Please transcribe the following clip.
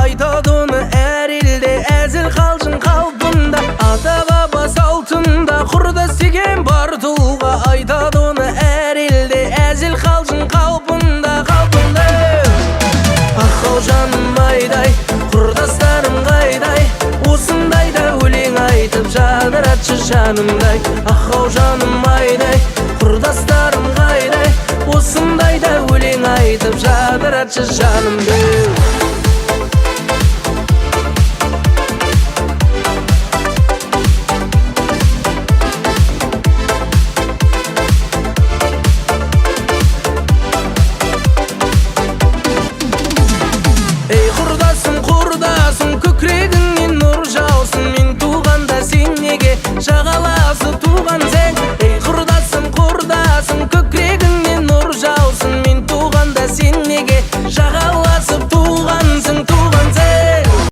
айтады оны әр елде, әзіл қалжың қалпында, ата баба салтында, құрдас деген бар тұлға. Айтады оны әр елде, әзіл қалжың қалпында, қалпында. Ақау жаным айдай, құрдастарым қайдай, осындайда өлең айтып жадыратшы жанымдай. Ақау жаным айдай, құрдастарым қайдай, осындайда өлең айтып жадыратшы жанымдай.